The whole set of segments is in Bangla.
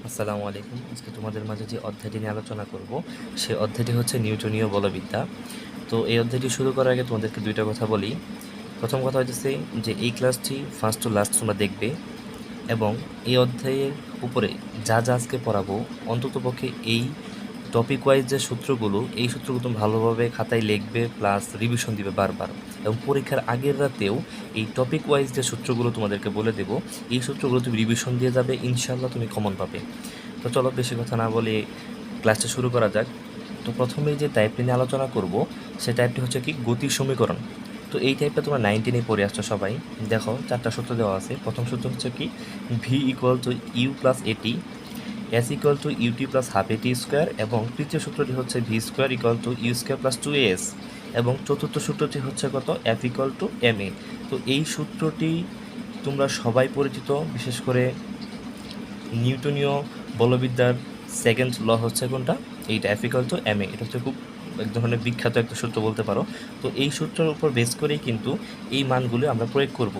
আসসালামু আলাইকুম। আজকে তোমাদের মাঝে যে অধ্যায়টি নিয়ে আলোচনা করব সেই অধ্যায়টি হচ্ছে নিউটনীয় বলবিদ্যা। তো এই অধ্যায়টি শুরু করার আগে তোমাদেরকে দুইটা কথা বলি। প্রথম কথা হচ্ছে যে এই ক্লাসটি ফার্স্ট টু লাস্ট তোমরা দেখবে এবং এই অধ্যায়ের উপরে যা যা আজকে পড়াবো অন্ততপক্ষে এই টপিক ওয়াইজ যে সূত্রগুলো এই সূত্রগুলো তুমি ভালোভাবে খাতায় লিখবে প্লাস রিভিশন দিবে বারবার, এবং পরীক্ষার আগের রাতেও এই টপিক ওয়াইজ যে সূত্রগুলো তোমাদেরকে বলে দেবো এই সূত্রগুলো তুমি রিভিশন দিয়ে যাবে, ইনশাল্লাহ তুমি কমন পাবে। তো চলো বেশি কথা না বলে ক্লাসটা শুরু করা যাক। তো প্রথমেই যে টাইপটি নিয়ে আলোচনা করব সে টাইপটি হচ্ছে কি গতির সমীকরণ। তো এই টাইপটা তোমরা 19-এ পড়ে আসছো সবাই। দেখো চারটা সূত্র দেওয়া আছে। প্রথম সূত্র হচ্ছে কি V equal to U plus AT, S equal to UT plus half AT square, এবং তৃতীয় সূত্রটি হচ্ছে V square equal to U square plus 2as, এবং চতুর্থ সূত্রটি হচ্ছে কত F equal to M A. তো এই সূত্রটি তোমরা সবাই পরিচিত, বিশেষ করে নিউটনীয় বলবিদ্যার সেকেন্ড ল হচ্ছে কোনটা, এইটা এফ ইকুয়াল টু এম এ। এটা হচ্ছে খুব এক ধরনের বিখ্যাত একটা সূত্র বলতে পারো। তো এই সূত্রের উপর বেস করেই কিন্তু এই মানগুলো আমরা প্রয়োগ করব।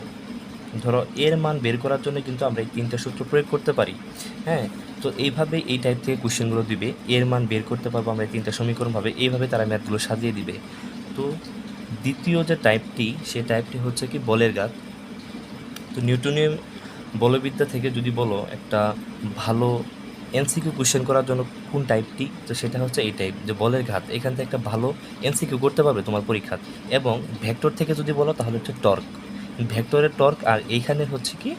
ধরো এর মান বের করার জন্য কিন্তু আমরা এই তিনটা সূত্র প্রয়োগ করতে পারি। হ্যাঁ, তো এইভাবে এই টাইপ থেকে কোশ্চেনগুলো দিবে, এর মান বের করতে পারবো আমরা এই তিনটা সমীকরণভাবে, এইভাবে তারা ম্যাথগুলো সাজিয়ে দিবে। তো দ্বিতীয় যে টাইপটি সে টাইপটি হচ্ছে কি বলের ঘাত। তো নিউটনীয় বলবিদ্যা থেকে যদি বলো একটা ভালো এমসিকিউ কোশ্চেন করার জন্য কোন টাইপটি, তো সেটা হচ্ছে এই টাইপ যে বলের ঘাত। এখান থেকে একটা ভালো এমসিকিউ করতে পারবে তোমার পরীক্ষা। এবং ভেক্টর থেকে যদি বলো তাহলে হচ্ছে টর্ক, ভেক্টরের টর্ক, আর এইখানে হচ্ছে কি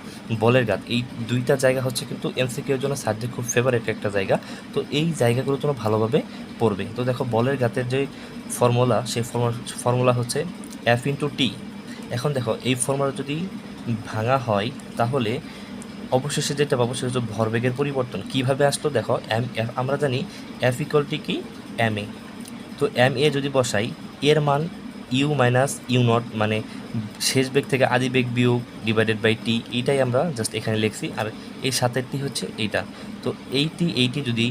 বলের ঘাত। এই দুইটা জায়গা হচ্ছে কিন্তু এমসিকিউর জন্য সাবজেক্ট খুব ফেভারিট একটা জায়গা। তো এই জায়গাগুলো তোমরা ভালোভাবে পড়বে। তো দেখো বলের ঘাতের যে ফর্মুলা, সেই ফর্মুলা হচ্ছে এফ ইন্টু টি। এখন দেখো এই ফর্মুলা যদি ভাঙা হয় তাহলে অবশেষে যেটা পাবো সেটা হচ্ছে ভরবেগের পরিবর্তন। কিভাবে আসলো দেখো, আমরা জানি এফ ইকুয়ালটি কি এম এ। তো এম এ যদি বসাই, এর মান ইউ মাইনাস ইউ নট, মানে শেষ বেগ থেকে আদি বেগ বিয়োগ ডিভাইডেড বাই টি, এইটাই আমরা জাস্ট এখানে লিখছি। আর এই সাতেরটি হচ্ছে এইটা। তো এইটি যদি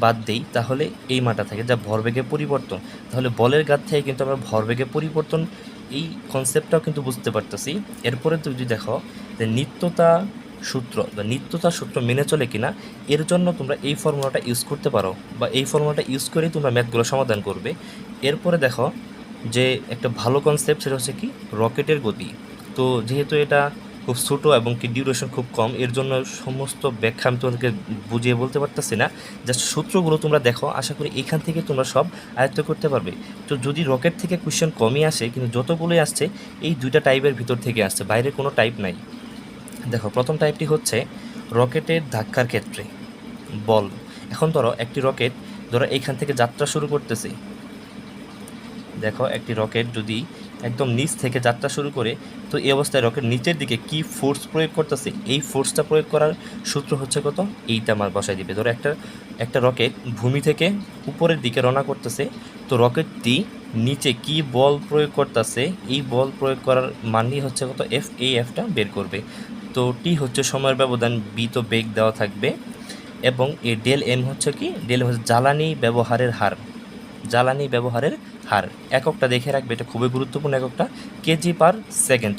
বাদ দেই তাহলে এই মানটা থাকে যা ভরবেগের পরিবর্তন। তাহলে বলের ঘাত থেকে কিন্তু আমরা ভরবেগের পরিবর্তন এই কনসেপ্টটাও কিন্তু বুঝতে পারতেছি। এরপরে যদি দেখো যে নিত্যতা সূত্র বা নিত্যতার সূত্র মেনে চলে কিনা, এর জন্য তোমরা এই ফর্মুলাটা ইউজ করতে পারো, বা এই ফর্মুলাটা ইউজ করেই তোমরা ম্যাথগুলো সমাধান করবে। এরপরে দেখো যে একটা ভালো কনসেপ্ট সেটা হচ্ছে কি রকেটের গতি। তো যেহেতু এটা খুব ছোটো এবং কি ডিউরেশন খুব কম, এর জন্য সমস্ত ব্যাখ্যা আমি তোমাদেরকে বুঝিয়ে বলতে পারতেছি না। জাস্ট সূত্রগুলো তোমরা দেখো, আশা করি এখান থেকে তোমরা সব আয়ত্ত করতে পারবে। তো যদি রকেট থেকে কোয়েশ্চেন কমই আসে, কিন্তু যতগুলোই আসছে এই দুইটা টাইপের ভিতর থেকে আসছে, বাইরে কোনো টাইপ নাই। দেখো প্রথম টাইপটি হচ্ছে রকেটের ধাক্কার ক্ষেত্রে বল। এখন ধরো একটি রকেট, ধরো এইখান থেকে যাত্রা শুরু করতেছে। দেখো একটি রকেট যদি একদম নিচ থেকে যাত্রা শুরু করে, তো এই অবস্থায় রকেট নিচের দিকে কি ফোর্স প্রয়োগ করতেছে, এই ফোর্সটা প্রয়োগ করার সূত্র হচ্ছে কত, এইটা আমার বসাই দিবে। ধরো একটা রকেট ভূমি থেকে উপরের দিকে রওনা করতেছে, তো রকেটটি নিচে কি বল প্রয়োগ করতেছে, এই বল প্রয়োগ করার মানই হচ্ছে কত এফ, এই এফটা বের করবে। তো টি হচ্ছে সময়ের ব্যবধান, বি তো বেগ দেওয়া থাকবে, এবং এই ডেল এম হচ্ছে কি, ডেল হচ্ছে জ্বালানি ব্যবহারের হার। জ্বালানি ব্যবহারের হার এককটা দেখে রাখবে, এটা খুবই গুরুত্বপূর্ণ এককটা, কেজি পার সেকেন্ড।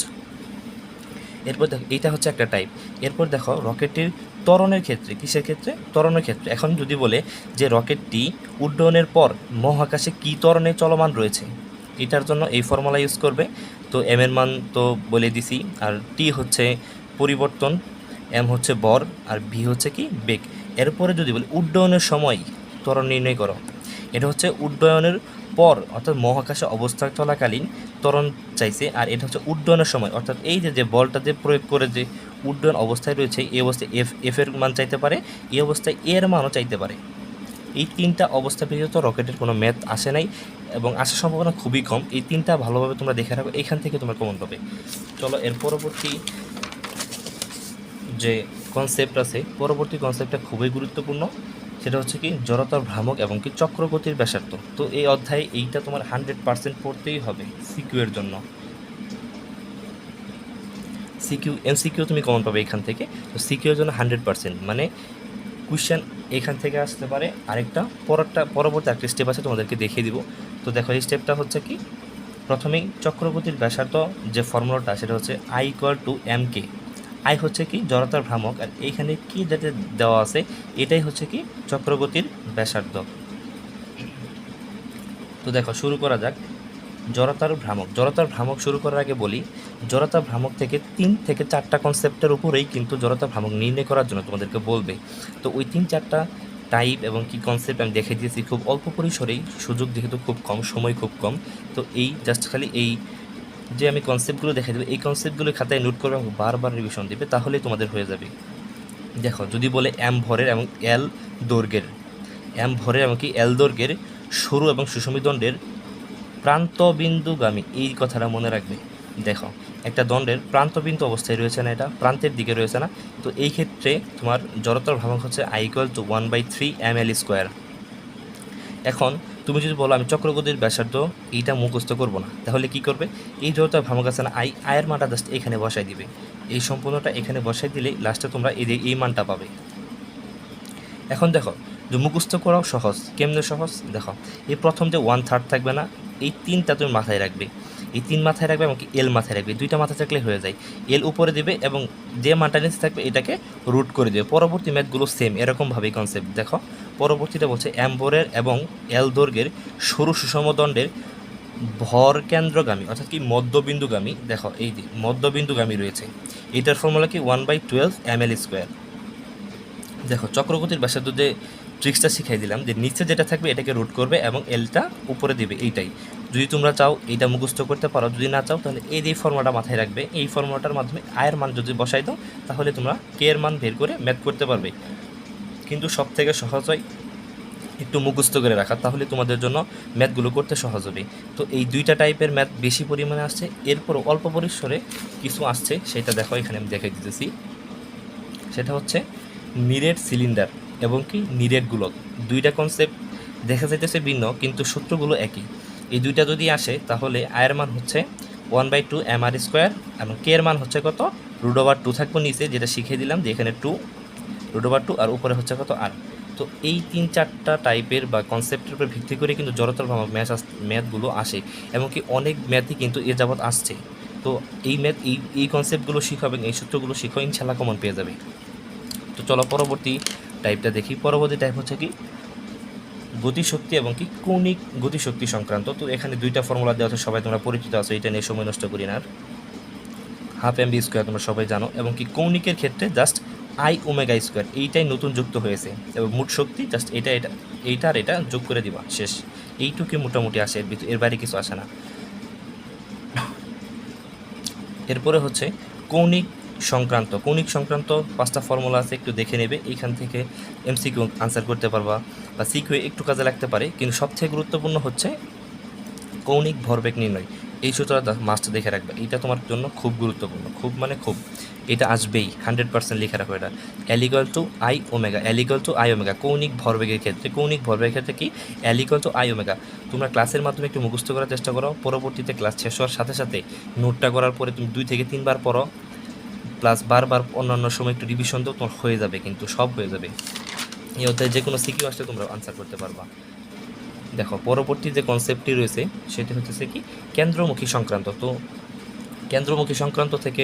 এরপর দেখো এইটা হচ্ছে একটা টাইপ। এরপর দেখো রকেটের ত্বরণের ক্ষেত্রে, কিসের ক্ষেত্রে, ত্বরণের ক্ষেত্রে। এখন যদি বলে যে রকেটটি উড্ডয়নের পর মহাকাশে কী ত্বরণে চলমান রয়েছে, এটার জন্য এই ফর্মুলা ইউজ করবে। তো এম এর মান তো বলে দিছি, আর টি হচ্ছে পরিবর্তন, এম হচ্ছে বর, আর ভি হচ্ছে কি বেগ। এরপরে যদি বলি উড্ডয়নের সময় ত্বরণ নির্ণয় করো, এটা হচ্ছে উড্ডয়নের পর অর্থাৎ মহাকাশে অবস্থা চলাকালীন ত্বরণ চাইছে, আর এটা হচ্ছে উড্ডয়নের সময় অর্থাৎ এই যে বলটা যে প্রয়োগ করে যে উড্ডয়ন অবস্থায় রয়েছে, এই অবস্থায় এফের মান চাইতে পারে, এই অবস্থায় এর মানও চাইতে পারে। এই তিনটা অবস্থা ব্যতীত রকেটের কোনো ম্যাথ আসে নাই এবং আসার সম্ভাবনা খুবই কম। এই তিনটা ভালোভাবে তোমরা দেখে রাখো, এখান থেকে তোমরা কমন পাবে। চলো এর পরবর্তী যে কনসেপ্ট আছে, পরবর্তী কনসেপ্টটা খুবই গুরুত্বপূর্ণ, সেটা হচ্ছে কি জড়তার ভ্রামক এবং কি চক্রগতির ব্যাসার্ধ। তো এই অধ্যায়ে এইটা তোমার 100% পড়তেই হবে সিকিউ এর জন্য। সিকিউ এমসিকিউ তুমি কমন পাবে এখান থেকে। তো সিকিউ এর জন্য 100%, মানে কোয়েশ্চেন এখান থেকে আসতে পারে। আরেকটা পরবর্তী একটা স্টেপ আছে, তোমাদেরকে দেখিয়ে দিব। তো দেখো এই স্টেপটা হচ্ছে কি, প্রথমেই চক্রগতির ব্যাসার্ধ যে ফর্মুলাটা সেটা হচ্ছে I equal to M K. I হচ্ছে কি জড়তার ভ্রামক, আর এইখানে কি যেটা দেওয়া আছে এটাই হচ্ছে কি চক্রগতির ব্যাসার্ধ। তো দেখো শুরু করা যাক জড়তার ভ্রামক। জড়তার ভ্রামক শুরু করার আগে বলি, জড়তার ভ্রামক থেকে 3 থেকে 4টা কনসেপ্টের উপরেই কিন্তু জড়তার ভ্রামক নির্ণয় করার জন্য তোমাদেরকে বলবে। তো ওই 3-4টা টাইপ এবং কি কনসেপ্ট আমি দেখে দিয়েছি খুব অল্প পরিসরেই, সুযোগ যেহেতু খুব কম, সময় খুব কম। তো এই জাস্ট খালি এই যে আমি কনসেপ্টগুলো দেখে দেবো, এই কনসেপ্টগুলো খাতায় নোট করবে এবং বারবার রিভিশন দেবে, তাহলেই তোমাদের হয়ে যাবে। দেখো যদি বলে এম ভরের এবং এল দৈর্ঘ্যের, এম ভরের এবং কি এল দৈর্ঘ্যের সরু এবং সুষম দণ্ডের প্রান্তবিন্দুগামী, এই কথাটা মনে রাখবে। দেখো একটা দণ্ডের প্রান্তবিন্দু অবস্থায় রয়েছে না, এটা প্রান্তের দিকে রয়েছে না, তো এই ক্ষেত্রে তোমার জড়তার ভ্রামক হচ্ছে I=1/3 ml²। এখন তুমি যদি বলো আমি চক্রগতির ব্যাসার্ধ এইটা মুখস্থ করবো না, তাহলে কি করবে, এই জড়তার ভ্রামক আছে না আয়ের মানটা জাস্ট এখানে বসাই দিবে, এই সম্পূর্ণটা এখানে বসাই দিলেই লাস্টে তোমরা এই মানটা পাবে। এখন দেখো যে মুখস্থ করাও সহজ, কেমনে সহজ দেখো, এই প্রথম যে 1/3 থাকবে না, এই 3টা তুমি মাথায় রাখবে, এই 3 মাথায় রাখবে এবং কি এল মাথায় রাখবে, 2টা মাথায় থাকলে হয়ে যায়। এল উপরে দেবে এবং যে মানটা নিচে থাকবে এটাকে রুট করে দেবে। পরবর্তী ম্যাথগুলো সেম এরকমভাবেই কনসেপ্ট। দেখো পরবর্তীটা বলছে এম ভরের এবং এল দৈর্ঘ্যের সরু সুষম দণ্ডের ভর কেন্দ্রগামী অর্থাৎ কি মধ্যবিন্দুগামী। দেখো এই যে মধ্যবিন্দুগামী রয়েছে, এটার ফর্মুলা কি 1/12 ml²। দেখো চক্রগতির ব্যাসার্ধ যে ট্রিক্সটা শিখাই দিলাম, যে নিচে যেটা থাকবে এটাকে রুট করবে এবং এলটা উপরে দেবে, এইটাই। যদি তোমরা চাও এইটা মুখস্থ করতে পারো, যদি না চাও তাহলে এই যে ফর্মুলাটা মাথায় রাখবে, এই ফর্মুলাটার মাধ্যমে আয়ের মান যদি বসাই দাও তাহলে তোমরা কে এর মান বের করে ম্যাথ করতে পারবে। কিন্তু সব থেকে সহজ হয় একটু মুখস্থ করে রাখা, তাহলে তোমাদের জন্য ম্যাথগুলো করতে সহজ হবে। তো এই 2টা টাইপের ম্যাথ বেশি পরিমাণে আসছে, এরপরও অল্প পরিসরে কিছু আসছে, সেটা দেখো এখানে আমি দেখাই দিতেছি। সেটা হচ্ছে নিরেট সিলিন্ডার এবং কি নিরেট গোলক, 2টা কনসেপ্ট দেখা যাইতেছে ভিন্ন কিন্তু সূত্রগুলো একই। এই 2টা যদি আসে তাহলে আয়ের মান হচ্ছে 1/2 mr² এবং কে এর মান হচ্ছে কত √2 থাকবো নিচে, যেটা শিখিয়ে দিলাম যে এখানে 2 √2 আর উপরে হচ্ছে কত আর। তো এই 3-4টা টাইপের বা কনসেপ্টের উপর ভিত্তি করে কিন্তু জড়তার ভ্রামক ম্যাথগুলো আসে এবং কি অনেক ম্যাথই কিন্তু এ যাবৎ আসছে। তো এই ম্যাথ এই কনসেপ্টগুলো শিখো এবং এই সূত্রগুলো শিখো, ইনশাল্লাহ কমন পেয়ে যাবে। তো চলো পরবর্তী টাইপটা দেখি। পরবর্তী টাইপ হচ্ছে কি গতিশক্তি এবং কি কৌণিক গতিশক্তি সংক্রান্ত। তো এখানে 2টা ফর্মুলা দেওয়া আছে, সবাই তোমরা পরিচিত আছো, এটা নিয়ে সময় নষ্ট করি না। আর ½ mv² তোমরা সবাই জানো, এবং কি কৌণিকের ক্ষেত্রে জাস্ট I⍵², এইটাই নতুন যুক্ত হয়েছে এবং মোট শক্তি জাস্ট এইটা আর এটা যোগ করে দিবা, শেষ। এইটুকু মোটামুটি আসে, এর বাইরে কিছু আসে না। এরপরে হচ্ছে কৌণিক সংক্রান্ত। কৌণিক সংক্রান্ত 5টা ফর্মুলা আছে, একটু দেখে নেবে, এইখান থেকে MCQ আনসার করতে পারবা বা সিকিউ একটু কাজে লাগতে পারে, কিন্তু সবথেকে গুরুত্বপূর্ণ হচ্ছে কৌণিক ভরবেগ নির্ণয়। এই সূত্রটা মাস্ট দেখে রাখবে, এটা তোমার জন্য খুব গুরুত্বপূর্ণ, খুব মানে খুব, এটা আসবেই, 100% লিখে রাখো এটা। L=I⍵, কৌণিক ভরবেগের ক্ষেত্রে, কৌণিক ভরবেগের ক্ষেত্রে কি L=I⍵। তোমরা ক্লাসের মাধ্যমে একটু মুখস্থ করার চেষ্টা করো, পরবর্তীতে ক্লাস শেষ হওয়ার সাথে সাথে নোটটা করার পরে তুমি 2 থেকে 3 বার পড়ো, প্লাস বারবার অন্যান্য সময় একটু রিভিশন দাও, তোমার হয়ে যাবে, কিন্তু সব হয়ে যাবে। এই অধ্যায়ে যে কোনো সিকিউ আসলে তোমরা আনসার করতে পারবা। দেখো পরবর্তী যে কনসেপ্টটি রয়েছে সেটি হচ্ছে কি কেন্দ্রমুখী সংক্রান্ত। তো কেন্দ্রমুখী সংক্রান্ত থেকে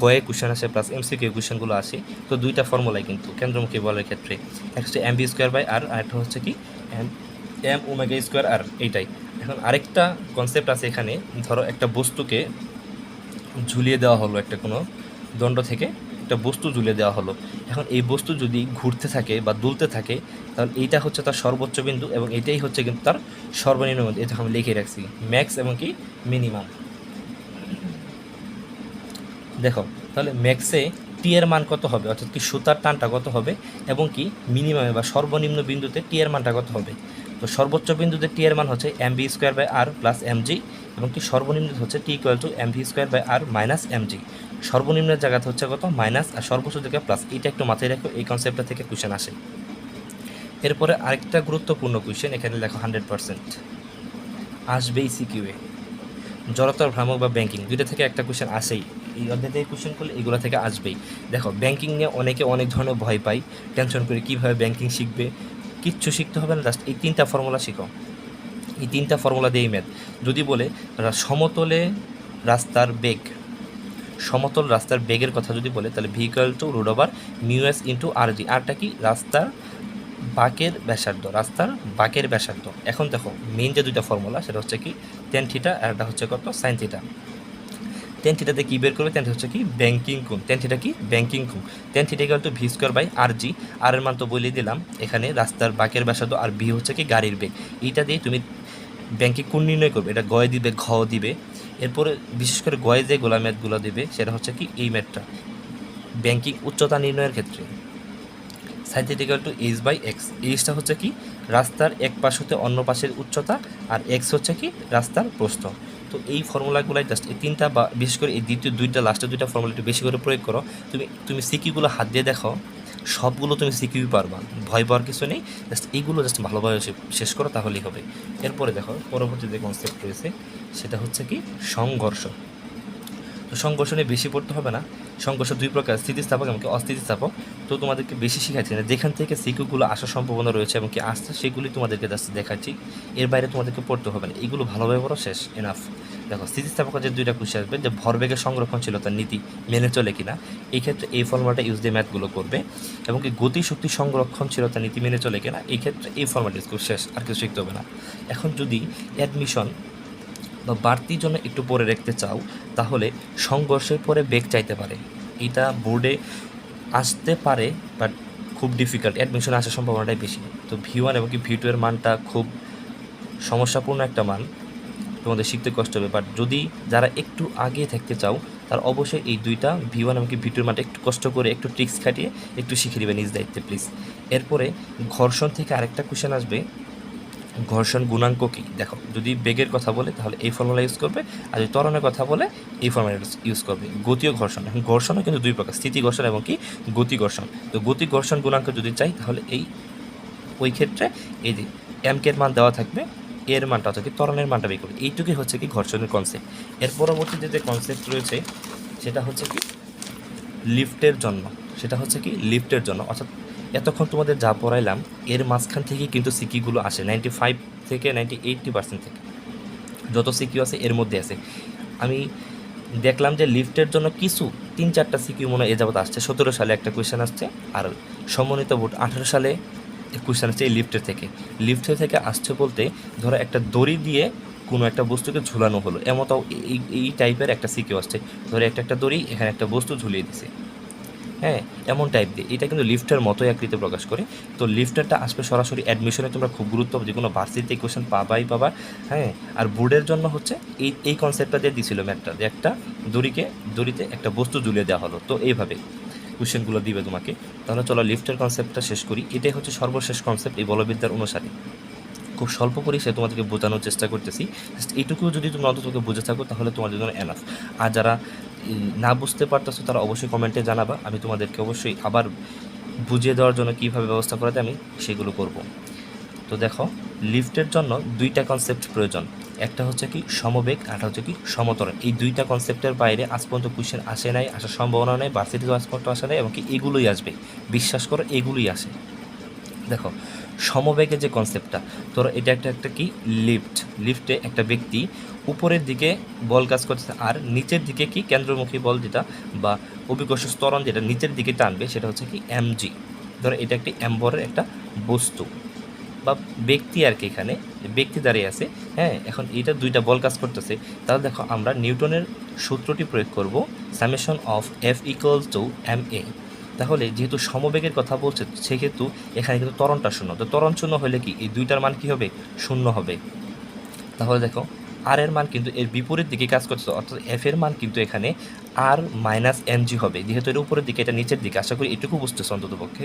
গয়ে কোশ্চেন আসে, প্লাস MCQ কোশ্চেনগুলো আসে। তো 2টা ফর্মুলাই কিন্তু কেন্দ্রমুখী বলের ক্ষেত্রে, একটা হচ্ছে mv²/r আর একটা হচ্ছে কি m⍵²r, এইটাই। এখন আরেকটা কনসেপ্ট আছে এখানে, ধরো একটা বস্তুকে ঝুলিয়ে দেওয়া হলো, একটা কোনো দণ্ড থেকে একটা বস্তু ঝুলিয়ে দেওয়া হলো। এখন এই বস্তু যদি ঘুরতে থাকে বা দুলতে থাকে তাহলে এইটা হচ্ছে তার সর্বোচ্চ বিন্দু এবং এটাই হচ্ছে কিন্তু তার সর্বনিম্ন বিন্দু। এটা আমি লিখে রাখছি, ম্যাক্স এবং কি মিনিমাম। দেখো তাহলে ম্যাক্সে টি এর মান কত হবে, অর্থাৎ কি সুতার টানটা কত হবে, এবং কি মিনিমামে বা সর্বনিম্ন বিন্দুতে টি এর মানটা কত হবে। তো সর্বোচ্চ বিন্দুতে টি এর মান হচ্ছে mv²/r প্লাস mg, এবং কি সর্বনিম্ন হচ্ছে t=mv²/r মাইনাস mg। সর্বনিম্নের জায়গাতে হচ্ছে কত মাইনাস, আর সর্বোচ্চ জায়গায় প্লাস। এটা একটু মাথায় রাখো, এই কনসেপ্টটা থেকে কোশ্চেন আসে। এরপরে আরেকটা গুরুত্বপূর্ণ কোশ্চেন এখানে লেখো, 100% আসবেই সিকিউয়ে, জড়তার ভ্রামক বা ব্যাংকিং, 2টা থেকে একটা কোশ্চেন আসেই। এই অধ্যায় থেকে কোশ্চেন করলে এগুলো থেকে আসবেই। দেখো ব্যাংকিং নিয়ে অনেকে অনেক ধরনের ভয় পায়, টেনশন করে কীভাবে ব্যাংকিং শিখবে। কিচ্ছু শিখতে হবে না, জাস্ট এই 3টা ফর্মুলা শিখো, এই 3টা ফর্মুলা দিয়েই ম্যাথ। যদি বলে সমতলে রাস্তার বেগ, সমতল রাস্তার বেগের কথা যদি বলে তাহলে V equal to root over mu S into R G. আরটা কি রাস্তার বাঁকের ব্যাসার্ধ। এখন দেখো মেইন যে দুইটা ফর্মুলা সেটা হচ্ছে কি টেন থিটা আর একটা হচ্ছে কত সাইন থিটা। টেন থিটাতে কী বের করবে, টেন থিটা হচ্ছে কি ব্যাংকিং কোণ, টেন থিটা কি ব্যাংকিং কোণ। Tan theta equal to V square by R G. R এর মান তো বলে দিলাম, এখানে রাস্তার বাঁকের ব্যাসার্ধ আর ভি হচ্ছে কি গাড়ির বেগ। এইটা দিয়ে তুমি ব্যাংকিং কোণ নির্ণয় করবে, এটা গয় দিবে ঘ দিবে। এরপরে বিশেষ করে গয়ে যে গোলা ম্যাথগুলো দিবে সেটা হচ্ছে কি এই ম্যাথটা ব্যাংকিং উচ্চতা নির্ণয়ের ক্ষেত্রে sine theta equal to H by X. এইচটা হচ্ছে কি রাস্তার এক পাশ হতে অন্য পাশের উচ্চতা, আর এক্স হচ্ছে কি রাস্তার প্রস্থ। তো এই ফর্মুলাগুলাই জাস্ট এই তিনটা বা বিশেষ করে এই দ্বিতীয় দুইটা লাস্টের দুইটা ফর্মুলা একটু বেশি করে প্রয়োগ করো। তুমি সিকিউগুলো হাত দিয়ে দেখো, সবগুলো তুমি সিকিউ পারবা, ভয় পাওয়ার কিছু নেই। জাস্ট এইগুলো জাস্ট ভালোভাবে শেষ করো তাহলেই হবে। এরপরে দেখো পরবর্তী যে কনসেপ্ট রয়েছে সেটা হচ্ছে কি সংঘর্ষ। তো সংঘর্ষণে বেশি পড়তে হবে না। সংঘর্ষ দুই প্রকার, স্থিতিস্থাপক এবং অস্থিতিস্থাপক। তো তোমাদেরকে বেশি শিখাচ্ছি না, যেখান থেকে সিকিউগুলো আসার সম্ভাবনা রয়েছে এবং কি আসছে সেগুলি তোমাদেরকে জাস্ট দেখাচ্ছি, এর বাইরে তোমাদেরকে পড়তে হবে না। এগুলো ভালোভাবে পড়ো, শেষ, এনাফ। দেখো স্থিতিস্থাপকের যে দুইটা কোশ্চেন আসবে যে ভরবেগের সংরক্ষণশীলতার নীতি মেনে চলে কিনা, এই ক্ষেত্রে এই ফর্মুলাটা ইউজ দিয়ে ম্যাথগুলো করবে। এবং কি গতিশক্তি সংরক্ষণশীলতার নীতি মেনে চলে কিনা, এই ক্ষেত্রে এই ফর্মুলাটা ইউজ করবে, শেষ, আর কিছু শিখতে হবে না। এখন যদি অ্যাডমিশন বা বাড়তির জন্য একটু পরে রাখতে চাও তাহলে সংঘর্ষের পরে বেগ চাইতে পারে, এটা বোর্ডে আসতে পারে বাট খুব ডিফিকাল্ট, অ্যাডমিশনে আসার সম্ভাবনাটাই বেশি। তো ভি1 এবং কি ভি2 এর মানটা খুব সমস্যাপূর্ণ একটা মান, তোমাদের শিখতে কষ্ট হবে। বাট যদি যারা একটু আগে থাকতে চাও তার অবশ্যই এই দুইটা ভি1 এবং কি ভি2 এর মানটা একটু কষ্ট করে একটু ট্রিক্স খাটিয়ে একটু শিখে নেবে নিজ দায়িত্বে প্লিজ। এরপরে ঘর্ষণ থেকে আরেকটা কোশ্চেন আসবে, ঘর্ষণ গুণাঙ্ক কী। দেখো যদি বেগের কথা বলে তাহলে এই ফর্মুলা ইউজ করবে, আর যদি ত্বরণের কথা বলে এই ফর্মুলা ইউজ করবে। গতীয় ঘর্ষণ, এখন ঘর্ষণও কিন্তু দুই প্রকার, স্থিতি ঘর্ষণ এবং কি গতি ঘর্ষণ। তো গতি ঘর্ষণ গুণাঙ্ক যদি চাই তাহলে ওই ক্ষেত্রে এই যে এমকের মান দেওয়া থাকবে, এর মানটা হচ্ছে কি ত্বরণের মানটা বের করবে। এইটুকুই হচ্ছে কি ঘর্ষণের কনসেপ্ট। এর পরবর্তীতে যে কনসেপ্ট রয়েছে সেটা হচ্ছে কি লিফটের জন্য, অর্থাৎ এতক্ষণ তোমাদের যা পড়াইলাম এর মাঝখান থেকেই কিন্তু সিকিগুলো আসে 95 থেকে 80% থেকে যত সিকিউ আছে এর মধ্যে আছে। আমি দেখলাম যে লিফটের জন্য কিছু 3-4টা সিকিউ মনে হয় এ যাবত আসছে। 17 সালে একটা কোয়েশ্চেন আসছে, আর সমন্বিত বোর্ড 18 সালে কোয়েশ্চেন আসছে এই লিফটের থেকে আসছে বলতে ধরো একটা দড়ি দিয়ে কোনো একটা বস্তুকে ঝুলানো হলো, এমনটাও এই টাইপের একটা সিকিউ আসছে। ধরো একটা দড়ি, এখানে একটা বস্তু ঝুলিয়ে দিছে, হ্যাঁ, এমন টাইপ দিয়ে। এটা কিন্তু লিফটের মতোই আকৃতি প্রকাশ করে। তো লিফটারটা আসবে সরাসরি অ্যাডমিশনে, তোমরা খুব গুরুত্ব যে কোনো ভার্সিটিতে কোয়েশ্চেন পাবা, হ্যাঁ। আর বোর্ডের জন্য হচ্ছে এই কনসেপ্টটা দিয়ে দিছিল ম্যাথটা, যে একটা দড়িতে একটা বস্তু ঝুলিয়ে দেওয়া হলো। তো এইভাবে কোয়েশ্চেনগুলো দিবে তোমাকে। তাহলে চলো লিফটের কনসেপ্টটা শেষ করি। এটাই হচ্ছে সর্বশেষ কনসেপ্ট এই বলবিদ্যার অনুসারে। খুব স্বল্প পরিসরে তোমাদেরকে বোঝানোর চেষ্টা করতেছি, এইটুকু যদি তুমি অন্তত বুঝে থাকো তাহলে তোমাদের জন্য এনাফ। আর যারা না বুঝতে পারতেছো তারা অবশ্যই কমেন্টে জানাবা, আমি তোমাদেরকে অবশ্যই আবার বুঝিয়ে দেওয়ার জন্য কীভাবে ব্যবস্থা করাতে আমি সেগুলো করব। তো দেখো লিফটের জন্য দুইটা কনসেপ্ট প্রয়োজন, একটা হচ্ছে কি সমবেগ, আর হচ্ছে কি সমতরণ। এই দুইটা কনসেপ্টের বাইরে আজ পর্যন্ত কোয়েশ্চেন আসে নাই, আসার সম্ভাবনা নেই, ভার্সিটিতে আজ পর্যন্ত আসে নাই, এবং কি এগুলোই আসবে, বিশ্বাস করো এগুলোই আসে। দেখো সমবেগের যে কনসেপ্টটা, ধরো এটা একটা কি লিফটে একটা ব্যক্তি উপরের দিকে বল কাজ করছে, আর নিচের দিকে কি কেন্দ্রমুখী বল যেটা বা অভিকর্ষ ত্বরণ যেটা নিচের দিকে টানবে সেটা হচ্ছে কি এমজি। ধরো এটা একটি এমভরের একটা বস্তু বা ব্যক্তি আর কি, এখানে ব্যক্তি দাঁড়িয়ে আছে, হ্যাঁ। এখন এটা দুইটা বল কাজ করতেছে, তাহলে দেখো আমরা নিউটনের সূত্রটি প্রয়োগ করব, summation of F equal to M A. তাহলে যেহেতু সমবেগের কথা বলছে সেহেতু এখানে কিন্তু ত্বরণটা শূন্য, তো ত্বরণ শূন্য হলে কি এই দুইটার মান কী হবে, শূন্য হবে। তাহলে দেখো আর এর মান কিন্তু এর বিপরীত দিকে কাজ করছে, অর্থাৎ এফ এর মান কিন্তু এখানে আর মাইনাস এমজি হবে, যেহেতু এর উপরের দিকে এটা নিচের দিকে, আশা করি এটুকু বুঝতেছে অন্তত পক্ষে।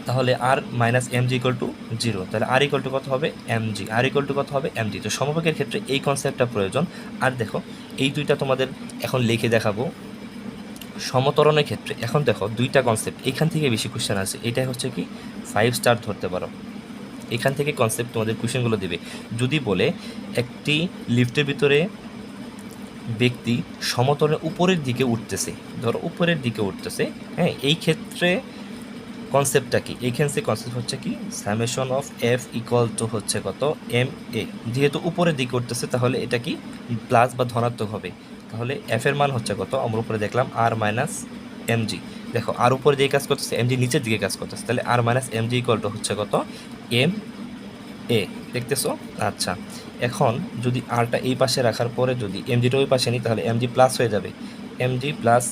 তাহলে R minus MG equal to 0, তাহলে আর ইকুয়াল টু কত হবে এমজি, আর ইকুয়াল টু কত হবে এমজি। তো সমবেগের ক্ষেত্রে এই কনসেপ্টটা প্রয়োজন। আর দেখো এই দুইটা তোমাদের এখন লিখে দেখাবো সমতরণের ক্ষেত্রে। এখন দেখো দুইটা কনসেপ্ট এখান থেকে বেশি কোশ্চেন আছে, এটাই হচ্ছে কি 5 স্টার ধরতে পারো। এখান থেকে কনসেপ্ট তোমাদের কোশ্চেনগুলো দেবে। যদি বলে একটি লিফটের ভিতরে ব্যক্তি সমতলের উপরের দিকে উঠতেছে, ধরো উপরের দিকে উঠতেছে, হ্যাঁ, এই ক্ষেত্রে কনসেপ্টটা কি, এইখানে কনসেপ্ট হচ্ছে কি summation of F equal to হচ্ছে কত এম এ। যেহেতু উপরের দিকে উঠতেছে তাহলে এটা কি প্লাস বা ধনাত্মক হবে, তাহলে এফ এর মান হচ্ছে কত, আমরা উপরে দেখলাম আর মাইনাস এম জি। দেখো আর উপরে যে কাজ করতেছে, এম জি নিচের দিকে কাজ করতেছে, তাহলে R minus M G equal to হচ্ছে কত, এম এ। দেখতেছো? আচ্ছা, এখন যদি আরটা এই পাশে রাখার পরে যদি এম জিটা ওই পাশে নিই, তাহলে এম জি প্লাস হয়ে যাবে, M G plus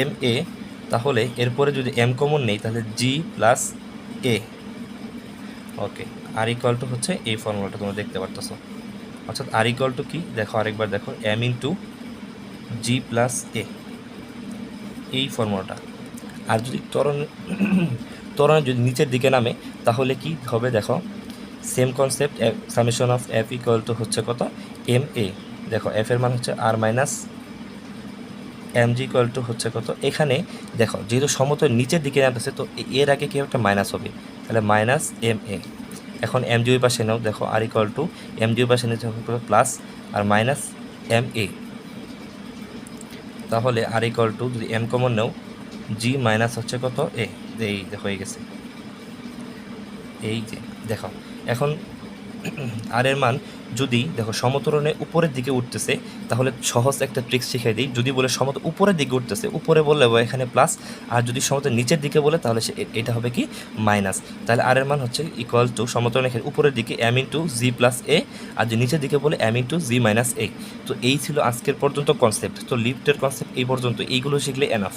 M A. তাহলে এরপরে যদি এম কমন নেই, তাহলে জি প্লাস এ। ওকে, আর ইকুয়াল টু হচ্ছে এই ফর্মুলাটা তোমরা দেখতে পারতেছো। অর্থাৎ আর ইকুয়াল টু কি, দেখো আরেকবার দেখো, এম ইন্টু জি প্লাস এ, এই ফর্মুলাটা। আর যদি ত্বরণ যদি নিচের দিকে নামে, তাহলে কি হবে দেখো, same concept, summation of F equal to হচ্ছে কত, এম এ। দেখো এফ এর মান হচ্ছে R minus M G equal to হচ্ছে কত, এখানে দেখো যেহেতু সমতল নিচের দিকে নামতেছে, তো এর আগে কি একটা মাইনাস হবে, তাহলে মাইনাস এম এ। এখন এম জি ওই পাশে নাও, দেখো আর ইকুয়াল টু এম জি ওই পাশে নিতে হবে plus R minus M A. তাহলে আর ইকুয়াল টু যদি এম কমন নাও, জি মাইনাস হচ্ছে কত এ, এই দেখো হয়ে গেছে, এই যে দেখো। এখন আর এর মান যদি দেখো সমতরণে উপরের দিকে উঠতেছে, তাহলে সহজ একটা ট্রিক্স শিখাই দিই। যদি বলে সমতল উপরের দিকে উঠতেছে, উপরে বললে এখানে প্লাস, আর যদি সমতল নিচের দিকে বলে তাহলে এটা হবে কি মাইনাস। তাহলে আর এর মান হচ্ছে ইকুয়াল টু সমতরণ এখানে উপরের দিকে এম ইন্টু জি প্লাস এ, আর যদি নিচের দিকে বলে এম ইন্টু জি মাইনাস এ। তো এই ছিল আজকের পর্যন্ত কনসেপ্ট। তো লিফটের কনসেপ্ট এই পর্যন্ত, এইগুলো শিখলে এনাফ।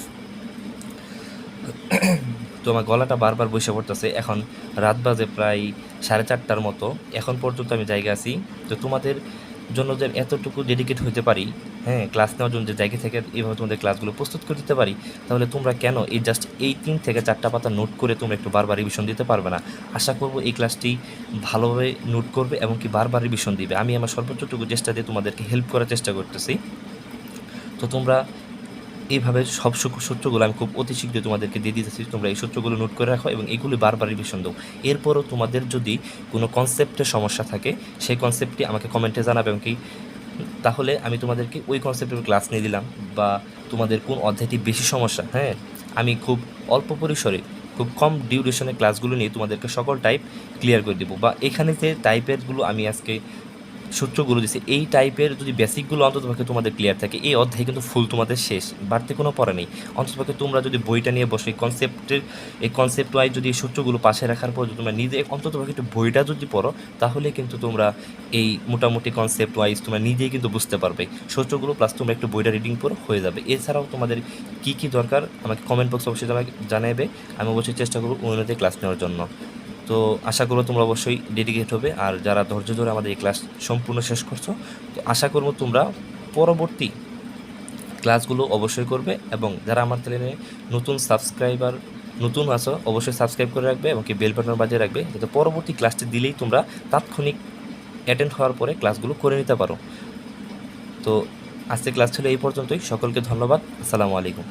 তো আমার গলাটা বারবার বসে পড়তেছে। এখন রাত বাজে প্রায় 4:30টার মতো, এখন পর্যন্ত আমি জায়গা আছি। তো তোমাদের জন্য যে এতটুকু ডেডিকেট হতে পারি, হ্যাঁ, ক্লাস নেওয়ার জন্য যে জায়গা থেকে এইভাবে তোমাদের ক্লাসগুলো প্রস্তুত করে দিতে পারি, তাহলে তোমরা কেন এই জাস্ট এই 3 থেকে 4টা পাতা নোট করে তোমরা একটু বারবার রিভিশন দিতে পারবে না? আশা করব এই ক্লাসটি ভালোভাবে নোট করবে এবং কি বারবার রিভিশন দিবে। আমি আমার সর্বোচ্চটুকু চেষ্টা দিয়ে তোমাদেরকে হেল্প করার চেষ্টা করতেছি। তো তোমরা এইভাবে সব সূত্রগুলো আমি খুব অতি শীঘ্রই তোমাদেরকে দিয়ে দিতেছি, তোমরা এই সূত্রগুলো নোট করে রাখো এবং এগুলি বারবার রিভিশন দাও। এরপরও তোমাদের যদি কোনো কনসেপ্টের সমস্যা থাকে, সেই কনসেপ্টটি আমাকে কমেন্টে জানাবে এবং কি তাহলে আমি তোমাদেরকে ওই কনসেপ্টের ক্লাস নিয়ে দিলাম। বা তোমাদের কোন অধ্যায়টি বেশি সমস্যা, হ্যাঁ, আমি খুব অল্প পরিসরে খুব কম ডিউরেশনের ক্লাসগুলো নিয়ে তোমাদেরকে সকল টাইপ ক্লিয়ার করে দেবো। বা এখানে যে টাইপেরগুলো আমি আজকে সূত্রগুলো দিচ্ছে, এই টাইপের যদি বেসিকগুলো অন্ততপক্ষে তোমাদের ক্লিয়ার থাকে, এই অধ্যায় কিন্তু ফুল তোমাদের শেষ, বাড়তি কোনো পড়া নেই। অন্ততপক্ষে তোমরা যদি বইটা নিয়ে বসো, এই কনসেপ্ট ওয়াইজ যদি এই সূত্রগুলো পাশে রাখার পর যদি তোমরা নিজে অন্ততপক্ষে একটু বইটা যদি পড়ো, তাহলে কিন্তু তোমরা এই মোটামুটি কনসেপ্ট ওয়াইজ তোমরা নিজেই কিন্তু বুঝতে পারবে সূত্রগুলো, প্লাস তোমরা একটু বইটা রিডিং পড়ো হয়ে যাবে। এছাড়াও তোমাদের কী কী দরকার আমাকে কমেন্ট বক্সে অবশ্যই জানাবে, আমি অবশ্যই চেষ্টা করবো অনুযায়ী ক্লাস নেওয়ার জন্য। তো আশা করবো তোমরা অবশ্যই ডেডিকেট হবে, আর যারা ধৈর্য ধরে আমাদের এই ক্লাস সম্পূর্ণ শেষ করছো, তো আশা করবো তোমরা পরবর্তী ক্লাসগুলো অবশ্যই করবে। এবং যারা আমার চ্যানেলে নতুন আছো, অবশ্যই সাবস্ক্রাইব করে রাখবে এবং কি বেল বাটন বাজিয়ে রাখবে, যাতে পরবর্তী ক্লাসটি দিলেই তোমরা তাৎক্ষণিক অ্যাটেন্ড হওয়ার পরে ক্লাসগুলো করে নিতে পারো। তো আজকে ক্লাস ছিল এই পর্যন্তই। সকলকে ধন্যবাদ। আসসালামু আলাইকুম।